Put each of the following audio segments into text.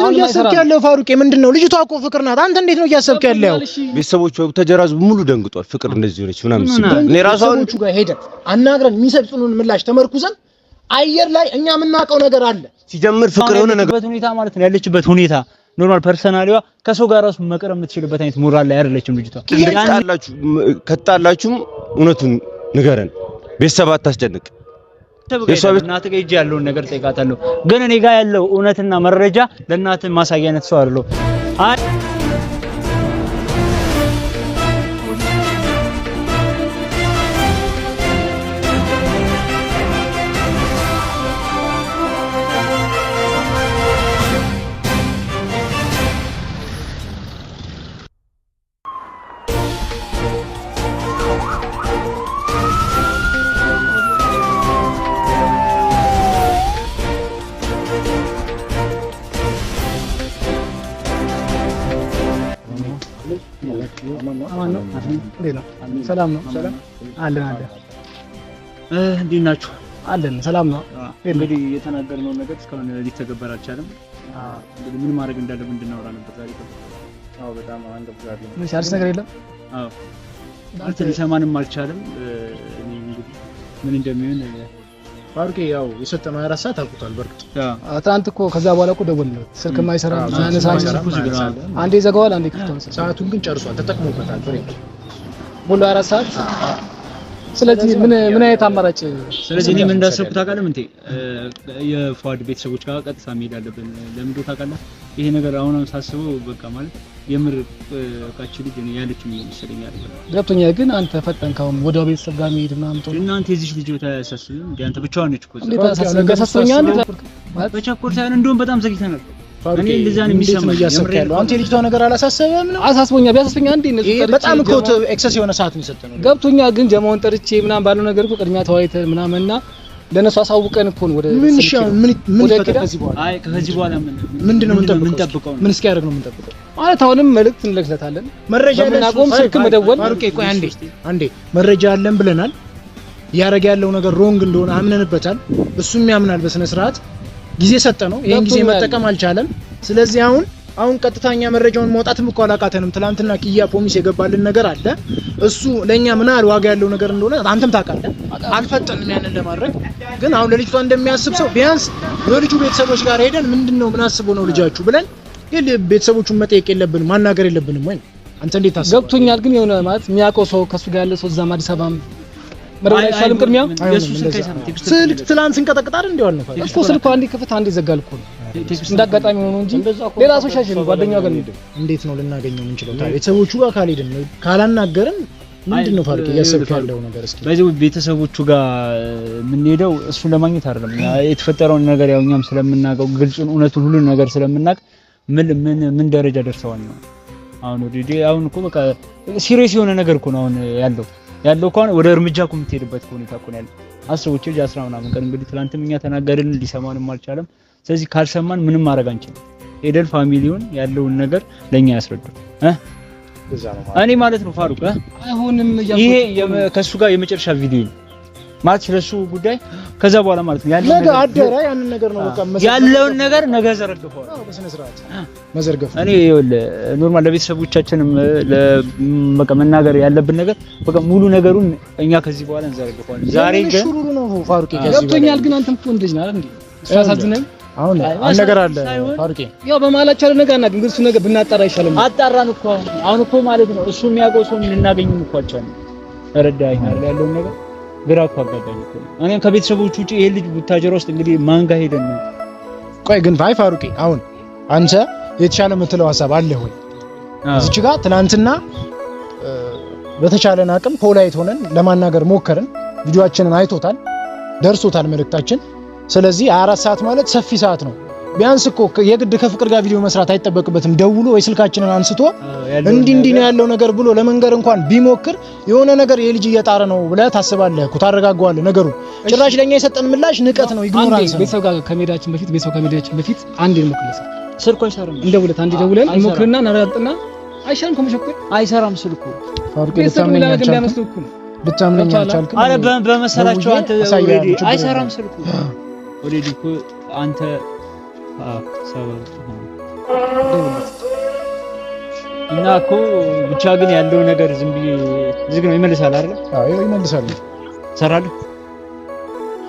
እያሰብክ ያለው ፋሩቄ ምንድነው? ልጅቷ እኮ ፍቅር ናት። አንተ እንዴት ነው እያሰብክ ያለው? ቤተሰቦቹ ተጀራዙ ሙሉ ደንግጧል። ፍቅር እንደዚህ ሆነች ምናምን ሲባል እኔ ራሳዎቹ ጋር ሄደን አናግረን የሚሰጡንን ምላሽ ተመርኩዘን አየር ላይ እኛ የምናውቀው ነገር አለ። ሲጀምር ፍቅር የሆነ ነገር ሁኔታ ማለት ነው ያለችበት ሁኔታ ኖርማል ፐርሰናሊዋ ከሰው ጋር ራሱ መቀረብ የምትችልበት አይነት ሞራል ላይ አይደለችም ልጅቷ። ከጣላችሁም እውነቱን ንገረን። ቤተሰብ አታስጨንቅ። እናትህ ጋር ሂጅ ያለውን ነገር ጠይቃታለሁ። ግን እኔ ጋር ያለው እውነትና መረጃ ለእናትህ ማሳያነት ሰው አይደለሁ። ሰላም ነው አለን እንዴት ናችሁ? አለን ሰላም ነው። እንግዲህ የተናገርነው ነገር እስካሁን ሊተገበር አልቻለም። እንግዲህ ምን ማድረግ እንዳለብን እንድናወራ ነበር ዛሬ። አዎ በጣም አንገብጋቢ ነው። ምን ሻርስ ነገር የለም። አዎ አንተ ሊሰማንም አልቻለም። እኔ እንግዲህ ምን እንደሚሆን ፋሩቄ ያው የሰጠነው 24 ሰዓት አልቆታል። በርግጥ ትናንት እኮ ከዛ በኋላ እኮ ደወልንለት ስልክ የማይሰራ አንዴ ዘጋዋል አንዴ ከፍቷል። ሰዓቱን ግን ጨርሷል፣ ተጠቅሞበታል። ብሬክ ሙሉ 4 ሰዓት። ስለዚህ ምን አይነት አማራጭ? ስለዚህ እኔ ምን እንዳሰብኩ ታውቃለህ? እንዴ የፏድ ቤተሰቦች ጋር ቀጥታ መሄድ አለብን። ለምን እንደው ታውቃለህ? ይሄ ነገር አሁን ሳስበው በቃ ማለት የምር ቃቺ ልጅ ነው ያለችኝ ይመስለኛል። ገብቶኛል። ግን አንተ ፈጠንካው ወደ ቤተሰብ ጋር መሄድ ምናምን ተው። እናንተ የዚህ ልጅ ታያሳስብም እንዴ? አንተ ብቻዋን ነች እኮ እንዴ? ታሳስበኛል ማለት በቸኮል ሳይሆን እንደውም በጣም ዘግይተናል። እኔ እንደዛ ነው የሚሰማኝ። አንተ የልጅቷ ነገር አላሳሰበም ነው? አሳስቦኛል። ቢያሳስበኛ አንዴ ነው በጣም እኮ ኤክሰስ የሆነ ሰዓት ነው የሰጠነው። ገብቶኛል። ግን ጀማውን ጠርቼ ምናምን ባለው ነገር እኮ ቅድሚያ ተዋይተን ምናምንና ለነሱ አሳውቀን እኮ ነው ወደ ምን ከዚህ በኋላ አይ ከዚህ በኋላ ምንድነው የምንጠብቀው? ምን እስኪያደርግ ነው የምንጠብቀው? ማለት አሁንም መልእክት እንልክለታለን። መረጃ ለናቆም ስልክ መደወል ፋሩቄ ቆይ አንዴ መረጃ አለን ብለናል። ያረጋ ያለው ነገር ሮንግ እንደሆነ አምነንበታል። እሱም ያምናል በስነ ስርዓት ጊዜ ሰጠነው። ይሄን ጊዜ መጠቀም አልቻለም። ስለዚህ አሁን ቀጥታኛ መረጃውን ማውጣትም እኮ አላቃተንም። ትላንትና ኪያ ፖሚስ የገባልን ነገር አለ። እሱ ለኛ ምን ያህል ዋጋ ያለው ነገር እንደሆነ አንተም ታውቃለህ። አልፈጠንም ያንን ለማድረግ ግን አሁን ለልጅቷ እንደሚያስብ ሰው ቢያንስ የልጁ ቤተሰቦች ጋር ሄደን ምንድነው ምን አስቦ ነው ልጃችሁ ብለን ቤተሰቦቹን መጠየቅ የለብንም ማናገር የለብንም ወይ? አንተ እንዴት ታስብ? ገብቶኛል። ግን የሆነ ማለት የሚያውቀው ሰው ከሱ ጋር ያለ ሰው እዛም አዲስ አበባም መረጃ ይሻልም። ቅድሚያ ስልክ ትላንት ስንቀጠቅጥ አይደል እንደው ነው እኮ ስልኩ አንዴ ከፈታ አንዴ ዘጋል እኮ ነው። እንዳጋጣሚ ሆኖ እንጂ ሌላ ሰው ሻሽን ጓደኛው ጋር ነው። እንዴት ነው ልናገኘው የምንችለው? ቤተሰቦቹ ጋር ካልሄድን ካላናገርን ምንድነው ፋሩቄ እያሰብክ ያለው ነገር? እስኪ በዚህ ቤተሰቦቹ ጋር የምንሄደው እሱን ለማግኘት አይደለም። የተፈጠረውን ነገር ያው እኛም ስለምናውቀው ግልጹን እውነቱን ሁሉ ነገር ስለምናውቅ ምን ደረጃ ደርሰዋል ነው አሁን ወዲህ አሁን እኮ በቃ ሲሪየስ የሆነ ነገር እኮ ነው አሁን ያለው እኮ ወደ እርምጃ እኮ የምትሄድበት ሁኔታ እኮ ነው ያለው። አስቦች ልጅ 10 ምናምን ቀን እንግዲህ ትላንትም እኛ ተናገርን ሊሰማንም አልቻለም። ስለዚህ ካልሰማን ምንም ማድረግ አንችልም። ሄደን ፋሚሊውን ያለውን ነገር ለኛ ያስረዱ እኔ ማለት ነው ፋሩቅ አይሆንም። ይሄ ከሱ ጋር የመጨረሻ ቪዲዮ ነው ማለት ስለሱ ጉዳይ ከዛ በኋላ ማለት ነው ያለው ነገር አደረ ያንን ነገር ነው በቃ ያለውን ነገር ነገ ዘረግፈዋል። በስነ ስርዓት መዘርገፍ እኔ ኖርማል ለቤተሰቦቻችንም በቃ መናገር ያለብን ነገር በቃ ሙሉ ነገሩን እኛ ከዚህ በኋላ እንዘረግፈዋለን። ዛሬ ግን ሹሩሩ ነው ፋሩቄ ገብቶኛል። ግን አንተም እኮ እንደዚህ ነው እንዴ? ያሳዝነኝ አሁን ነገር አለ ፋሩቄ ያው በመሀላቸው ያለ ነገር እና ግን እሱ ነገር ብናጣራ ይሻላል። አጣራን እኮ አሁን እኮ ማለት ነው እሱ የሚያውቀው ሰው ልናገኝም እኮ አልቻልንም። ረዳኸኝ አይደል ያለውን ነገር ግራ እኮ አጋባኝ እኮ እኔም ከቤተሰቦቹ ውጪ ይሄ ልጅ ቡታጀራ ውስጥ እንግዲህ ማን ጋር ሄደን ነው? ቆይ ግን ፋሩቄ አሁን አንተ የተሻለ የምትለው ሐሳብ አለ ወይ? እዚች ጋር ትናንትና በተቻለን አቅም ፖላይት ሆነን ለማናገር ሞከርን። ቪዲዮአችንን አይቶታል፣ ደርሶታል መልእክታችን። ስለዚህ 24 ሰዓት ማለት ሰፊ ሰዓት ነው። ቢያንስ እኮ የግድ ከፍቅር ጋር ቪዲዮ መስራት አይጠበቅበትም። ደውሎ ወይ ስልካችንን አንስቶ እንዲህ ነው ያለው ነገር ብሎ ለመንገር እንኳን ቢሞክር የሆነ ነገር የልጅ እየጣረ ነው ብለህ ታስባለህ እኮ ታረጋጋዋለህ። ነገሩ ጭራሽ ለኛ የሰጠን ምላሽ ንቀት ነው፣ ኢግኖራንስ ነው። ቤተሰብ ጋር ከመሄዳችን በፊት አንዴ እንሞክርለት። ስልኩ አይሰራም። እንደውለት አንዴ ደውለን እንሞክርና እናረጋግጥና አይሻልም ከመሸኮል አይሰራም ስልኩ ፋሩቄ ልታምነኝ አልቻልክም። አረ በመሰላቸው አንተ አይሰራም ስልኩ ኦሬዲ እኮ አንተ እና እኮ ብቻ ግን ያለው ነገር ዝም ብዬ ዝግ ነው ይመልሳል አይደል? አዎ ይመልሳል። ሰራለሁ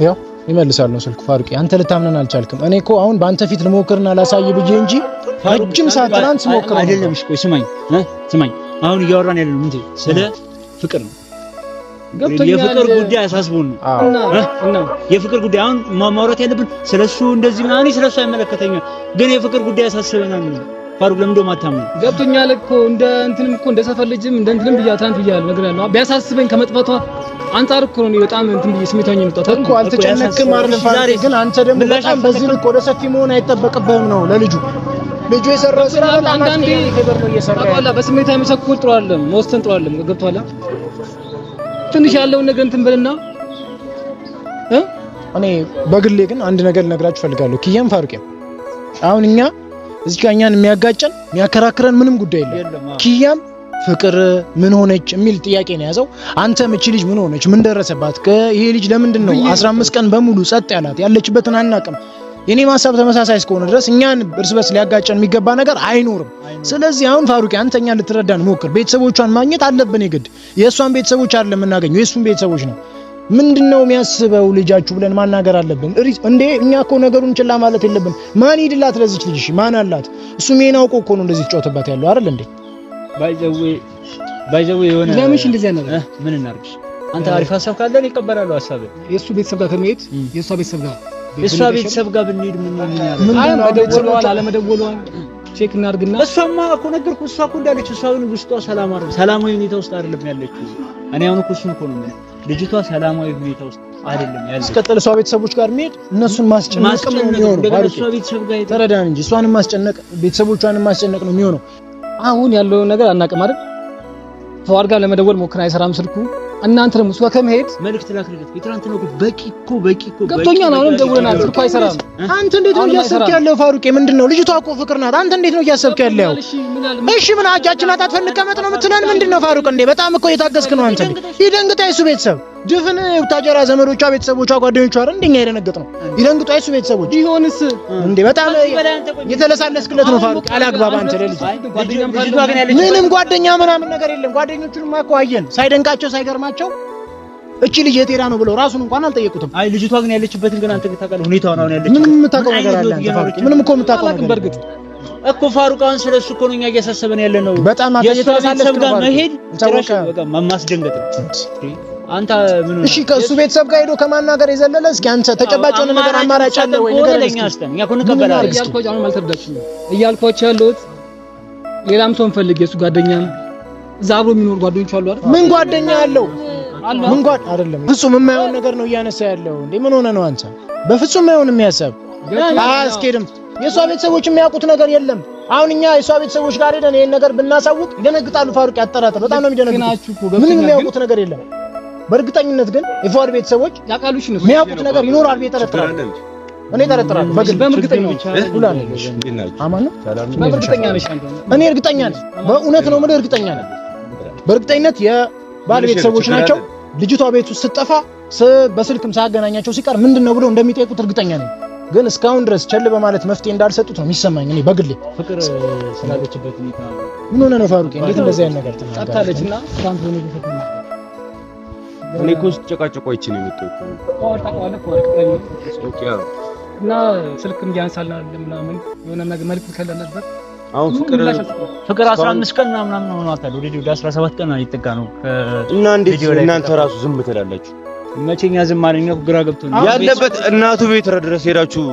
ያው ይመልሳል ነው ስልኩ። ፋሩቂ አንተ ልታምነን አልቻልክም። እኔ እኮ አሁን በአንተ ፊት ልሞክርና ላሳይ ብዬ እንጂ ረጅም ሰዓት ትናንት ስሞክር አይደለም። እሺ ቆይ ስማኝ አሁን እያወራን ያለነው እንዴ ስለ ፍቅር ነው። የፍቅር ጉዳይ አሳስቦን ነው እና የፍቅር ጉዳይ አሁን ማውራት ያለብን ስለሱ እንደዚህ ምናምን ስለሱ አይመለከተኝም፣ ግን የፍቅር ጉዳይ አሳስበናል ነው። ፋሩቅ ለምን ደሞ አታምነው? ገብቶኛል እኮ እንደ እንትንም እኮ እንደ ሰፈር ልጅም እንደ እንትንም ብያለሁ ነገር ያለው ቢያሳስበኝ ከመጥፋቷ አንጻር እኮ ነው በጣም እንትን ብዬ ስሜታኝ ነው ተጣጣ እኮ አልተጨነቅም አይደል ፋሩቅ? ግን አንተ ደግሞ በጣም በዚህ ልክ ወደ ሰፊ መሆን አይጠበቅብህም ነው ለልጁ የሰራው ስራ አንዳንዴ ከበር ነው እየሰራው ያለው። በስሜታዊ መሰኩል ጥሩ አይደለም፣ መወሰን ጥሩ አይደለም። ገብቶሃል? ትንሽ ያለውን ነገር እንትን በልና እኔ በግሌ ግን አንድ ነገር ልነግራችሁ ፈልጋለሁ። ኪያም ፋሩቅም አሁን እኛ እዚህ ጋር እኛን የሚያጋጨን የሚያከራክረን ምንም ጉዳይ የለም። ኪያም ፍቅር ምን ሆነች የሚል ጥያቄ ነው ያዘው። አንተም እቺ ልጅ ምን ሆነች ምን ደረሰባት? ይሄ ልጅ ለምንድን ነው 15 ቀን በሙሉ ጸጥ ያላት? ያለችበትን አናውቅም። የኔ ማሳብ ተመሳሳይ እስከሆነ ድረስ እኛን እርስ በርስ ሊያጋጨን የሚገባ ነገር አይኖርም። ስለዚህ አሁን ፋሩቅ አንተኛ ልትረዳን ሞክር። ቤተሰቦቿን ማግኘት አለብን የግድ። የእሷን ቤተሰቦች አይደለም የምናገኘው የእሱን ቤተሰቦች ነው። ምንድነው የሚያስበው ልጃችሁ ብለን ማናገር አለብን እንዴ። እኛ እኮ ነገሩን ችላ ማለት የለብን። ማን ይድላት ለዚች ልጅ? እሺ ማን አላት? እሱ ምን አውቆ እኮ ነው እንደዚህ ጫወተባት ያለው አይደል እንዴ? ባይዘው የሆነ ለምንሽ እንደዚህ ያለው ምን እናርግሽ? አንተ አሪፍ ሀሳብ ካለ ይቀበላሉ ሀሳብ። የእሱ ቤተሰብ ጋር ከመሄድ የእሷ ቤተሰብ ጋር ብንሄድ ምን መደወሏል አለመደወሏል ቼክ እናድርግና እሷማ እኮ ነገርኩህ። እሷ እኮ እንዳለች እሷን ውስጧ ሰላማዊ ሁኔታ ውስጥ አይደለም ያለችው። እኔ አሁን እኮ እሱን እኮ ነው ልጅቷ ሰላማዊ ሁኔታ ውስጥ አይደለም ያለችው። እስከተለ እሷ ቤተሰቦች ጋር መሄድ እነሱን ማስጨነቅ ነው የሚሆነው። እሷ ቤተሰብ ጋር ተረዳን እንጂ እሷንም ማስጨነቅ ቤተሰቦቿንም ማስጨነቅ ነው የሚሆነው። አሁን ያለው ነገር አናውቅም አይደል? ተዋር ጋር ለመደወል ሞክራ አይሰራም ስልኩ። እናንተ ደግሞ እሷ ከመሄድ መልእክት ላክልለት ቢትራንት ነው በቂ እኮ ገብቶኛል። አሁንም ደውለናል ስልኩ አይሰራም። አንተ እንዴት ነው እያሰብክ ያለው ፋሩቄ? ምንድነው ልጅቷ እኮ ፍቅር ናት። አንተ እንዴት ነው እያሰብክ ያለው? እሺ ምን አጃችን አጣጥፈን እንቀመጥ ነው የምትለን? ምንድነው ፋሩቅ እንዴ? በጣም እኮ እየታገስክ ነው አንተ። ይደንግጣ የሱ ቤተሰብ ድፍን ታጀራ ዘመዶቿ ቤተሰቦቿ ጓደኞቿ አይደል እንደኛ ይደነግጥ ነው። ይደንግጣ የሱ ቤተሰቦች ቢሆንስ እንዴ? በጣም የተለሳለስክለት ነው ፋሩቅ። አላግባባ አንተ ለልጅ ምንም ጓደኛ ምናምን ነገር የለም። ጓደኞቹንም እኮ አየን ሳይደንቃቸው ሳይገርማቸው እቺ ልጅ የቴራ ነው ብለው ራሱን እንኳን አልጠየቁትም። አይ ልጅቷ ግን ያለችበትን ግን አንተ ታውቃለህ ሁኔታውን። አሁን ያለችው ምንም የምታውቀው ነገር አለ አንተ ፋሩቅ? ምንም እኮ የምታውቀው ነገር በርግጥ እኮ ፋሩቅ አሁን ስለሱ እኮ ነው እኛ እያሳሰበን ያለ ነው። በጣም አተየተሳለስ ጋር መሄድ ጭራሽ በቃ ማስደንገጥ ነው። አንተ ምን ነው? እሺ ከሱ ቤተሰብ ጋር ሄዶ ከማናገር የዘለለ እስኪ አንተ ተጨባጭ የሆነ ነገር አማራጭ አለ ወይ ነገር ለኛ አስተን እኛ እኮ እንቀበላለን እያልኳችሁ አሁን አልተረዳችሁም። እያልኳችሁ ያለሁት ሌላም ሰው እንፈልግ የሱ ጓደኛም እዛ አብሮ የሚኖር ጓደኞች አሉ አይደል? ምን ጓደኛ አለው? ምን ጓድ አይደለም። ፍጹም የማይሆን ነገር ነው እያነሳ ያለው እንዴ። ምን ሆነ ነው አንተ? በፍጹም የማይሆን የሚያሰብ አስኬድም። የሷ ቤተሰቦች የሚያውቁት ነገር የለም። አሁን እኛ የሷ ቤተሰቦች ጋር ሄደን ይሄን ነገር ብናሳውቅ ይደነግጣሉ። ፋሩቅ ያጠራጠር በጣም ነው የሚደነግጡት። ምንም የሚያውቁት ነገር የለም። በእርግጠኝነት ግን የፋሩቅ ቤተሰቦች ያቃሉሽ ነው የሚያውቁት ነገር ይኖራል ብዬ እጠረጥራለሁ። እኔ እጠረጥራለሁ በእርግጠኝነት ሁላን አማን ነው በእርግጠኛ ነሽ አንተ? እኔ እርግጠኛ ነኝ። በእውነት ነው የምልህ እርግጠኛ ነኝ። በእርግጠኝነት የባል ቤተሰቦች ናቸው። ልጅቷ ቤት ውስጥ ስትጠፋ በስልክም ሳያገናኛቸው ሲቀር ምንድነው ብለው እንደሚጠይቁት እርግጠኛ ነኝ። ግን እስካሁን ድረስ ቸል በማለት መፍትሄ እንዳልሰጡት ነው የሚሰማኝ። እኔ በግሌ ፍቅር ስላለችበት ሁኔታ ምን ሆነ ነው ፋሩቅ? እንዴት እንደዚህ አይነት ነገር ተናገረችና ታንቶ ነው ይፈተና እኔ እኮ ጨቃጨቆ አይችል ነው እና ስልክም ያንሳልና ምናምን የሆነ ነገር መልዕክት ከለለበት አሁን ፍቅር 15 ቀን ምናምን ሆኗታል። ወደ 17 ቀን ይጠጋ ነው እና እንዴት እናንተ ራሱ ዝም ትላላችሁ? መቼኛ ዝም አለኝ እኮ ግራ ገብቶ ነው ያለበት እናቱ ቤት ድረስ ሄዳችሁ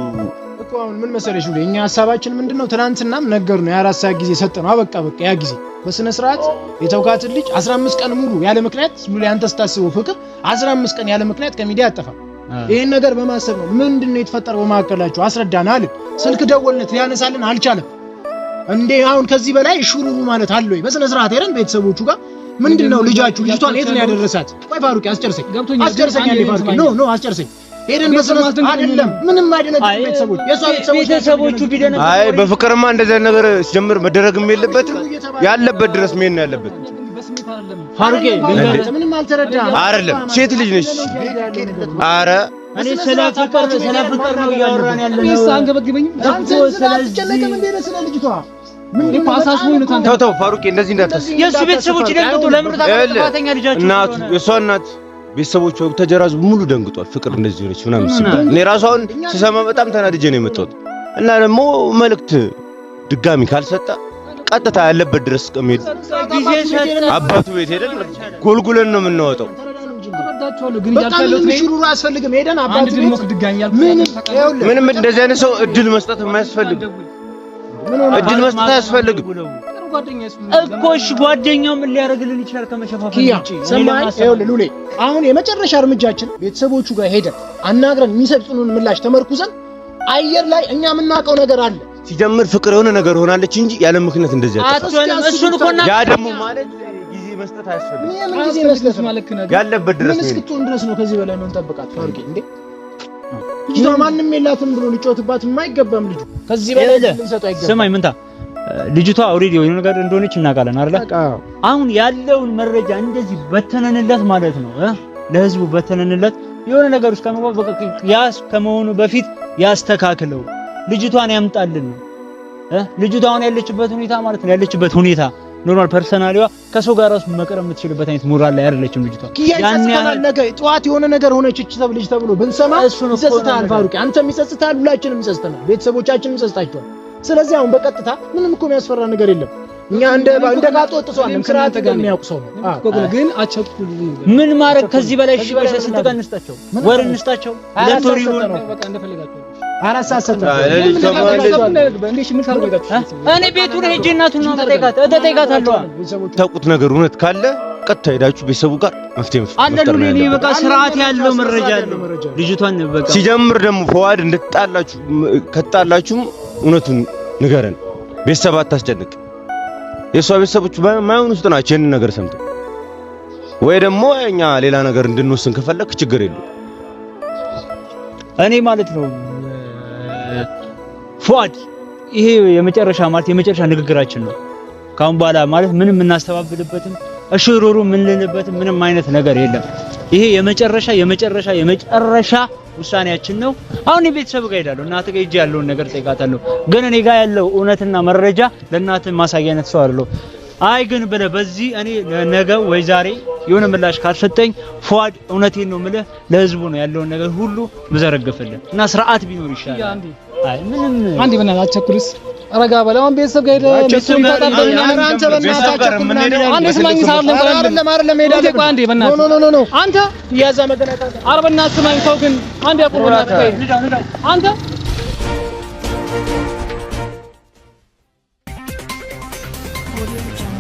እኮ። አሁን ምን መሰለሽ ሁሉ እኛ ሐሳባችን ምንድነው ትናንትናም ነገር ነው የ4 ሰዓት ጊዜ ሰጠነው። አበቃ በቃ ያ ጊዜ በስነ ስርዓት የተውካትን ልጅ 15 ቀን ሙሉ ያለ ምክንያት ሙሉ ያንተ ስታስበው ፍቅር 15 ቀን ያለ ምክንያት ከሚዲያ አጠፋ። ይሄን ነገር በማሰብ ነው ምንድነው የተፈጠረው በማከላችሁ አስረዳናል። ስልክ ደወልነት ሊያነሳልን አልቻለም እንዴ። አሁን ከዚህ በላይ ሹሩሩ ማለት አለ ወይ? በስነ ስርዓት ሄደን ቤተሰቦቹ ጋር ምንድነው ልጃችሁ ልጅቷን የት ነው ያደረሳት? ቆይ ፋሩቅ አስጨርሰኝ አንዴ ፋሩቅ ኖ አስጨርሰኝ። ሄደን በስነ ስርዓት አይደለም ምንም አይደነግጥ ቤተሰቦች የሷ ቤተሰቦቹ ቢደነግጡ አይ በፍቅርማ እንደዛ ነገር ሲጀምር መደረግም የለበትም። ያለበት ድረስ ምን ነው ያለበት? ፋሩቅ ምንም አልተረዳም አይደለም ሴት ልጅ ነች። አረ እኔ ስለ ፍቅር ነው እያወራን ያለነው። እኔስ አንገበግበኝ አንተ ስለጨነቀም እንደ ስለ ልጅቷ ምን ፓሳስቦኝ ነው ታንተ ተው ፋሩቄ እንደዚህ እንዳታስብ። የሱ ቤተሰቦች ደንግጦ ለምን ተባተኛ ልጃቸው እናቱ የሷ እናት ቤተሰቦቿ ተጀራዙ ሙሉ ደንግጧል። ፍቅር እንደዚህ ሆነች ምናምን ሲባል እኔ ራሱ አሁን ስሰማ በጣም ተናድጄ ነው የመጣሁት። እና ደግሞ መልእክት ድጋሚ ካልሰጣ ቀጥታ ያለበት ድረስ ከመሄድ አባቱ ቤት ሄደን ጎልጉለን ነው የምናወጣው። ምንም እንደዚህ አይነት ሰው እድል መስጠት የማያስፈልግ እድል መስጠት አያስፈልግም እኮ። እሺ ጓደኛው ምን ሊያደርግልን ይችላል? ከመሸፋፈን ውጪ ሰማይ ይኸውልህ ሉሌ፣ አሁን የመጨረሻ እርምጃችን ቤተሰቦቹ ጋር ሄደን አናግረን የሚሰጡንን ምላሽ ተመርኩዘን አየር ላይ እኛ የምናውቀው ነገር አለ። ሲጀምር ፍቅር የሆነ ነገር ሆናለች እንጂ ያለ ምክንያት እንደዚህ አትሆንም። እሱን እኮ ያ ደግሞ ማለት ጊዜ መስጠት አያስፈልግም። ጊዜ መስጠት ማለት ያለበት ድረስ ነው እስክትሆን ድረስ ነው። ከዚህ በላይ ነው እንጠብቃት ፋሩቄ። እንዴ ልጅቷ ማንም የላትም ብሎ ሊጮትባት የማይገባም ልጅ ከዚህ በላይ ልንሰጠው አይገባም። ስማኝ ምንታ ልጅቷ ኦሬዲ የሆነ ነገር እንደሆነች እናውቃለን አይደል? አሁን ያለውን መረጃ እንደዚህ በተነንለት ማለት ነው ለህዝቡ በተነንለት የሆነ ነገር ውስጥ ያስ ከመሆኑ በፊት ያስተካክለው፣ ልጅቷን ያምጣልን። ልጅቷ አሁን ያለችበት ሁኔታ ማለት ነው ያለችበት ሁኔታ ኖርማል ፐርሰናሊዋ ከሰው ጋር ራሱ መቅረብ የምትችልበት አይነት ሞራል ላይ አይደለችም ልጅቷ። ያን ያህል ነገር ጠዋት የሆነ ነገር ሆነች እቺ ልጅ ተብሎ ብንሰማ ይጸጽታል ፋሩቄ። አንተም ይጸጽታል፣ ሁላችንም ይጸጽተናል፣ ቤተሰቦቻችንም ይጸጽታቸዋል። ስለዚህ አሁን በቀጥታ ምንም እኮ የሚያስፈራ ነገር የለም። እኛ እንደ ጋጦ ወጥቷል ስርዓት የሚያውቅ ሰው ነው። ግን አቸኩል ምን ማድረግ ከዚህ በላይ እሺ በሽ ስንት ቀን እንስጣቸው? ወር እንስጣቸው? ሁለት ወር ይሁን በቃ እንደፈለጋችሁ አራት ሰዓት ሰጥተን እኔ ቤቱን ሄጄ እናቱን እጠይቃታለሁ። ታውቁት ነገር እውነት ካለ ቀጥታ ሄዳችሁ ቤተሰቡ ጋር መፍትሄ አለሉ እኔ በቃ ስርዓት ያለው መረጃ አለው ልጅቷን በቃ ሲጀምር ደግሞ ፈዋድ እንድትጣላችሁ ከተጣላችሁም እውነቱን ንገረን። ቤተሰብ አታስጨንቅ። የሷ ቤተሰቦች ማይሆን ውስጥ ናቸው። ይሄን ነገር ሰምተው ወይ ደግሞ እኛ ሌላ ነገር እንድንወስን ከፈለክ ችግር የለም። እኔ ማለት ነው ፏድ ይሄ የመጨረሻ ማለት የመጨረሻ ንግግራችን ነው። ካሁን በኋላ ማለት ምንም እናስተባብልበትም እሽሩሩ ምን ልንበትም ምንም አይነት ነገር የለም። ይሄ የመጨረሻ ውሳኔያችን ነው። አሁን የቤተሰብ ጋር ሄዳለሁ፣ እናት ጋር ሄጄ ያለውን ነገር ጠይቃታለሁ። ግን እኔ ጋር ያለው እውነትና መረጃ ለእናት ማሳያነት ሰው አይደለሁ። አይ ግን ብለህ በዚህ እኔ ነገ ወይ ዛሬ የሆነ ምላሽ ካልሰጠኝ ፏድ እውነቴን ነው የምልህ ለህዝቡ ነው ያለውን ነገር ሁሉ ምዘረግፍልህ እና ስርዓት ቢኖር ይሻላል። አይ ምንም አንዴ በእናትህ አትቸኩልስ፣ ረጋ በል። አሁን ቤተሰብ ጋር ሄደህ ቤተሰብ ታጣጣኝ። አንተ በእናትህ አትቸኩል። አንዴ ስማኝ፣ አይደለም ሄዳለህ። አንዴ በእናትህ ኖ አንተ ያዛ መገናታት። ኧረ በእናትህ ስማኝ፣ ተው ግን አንዴ አቁም በእናትህ አንተ Audio Jungle.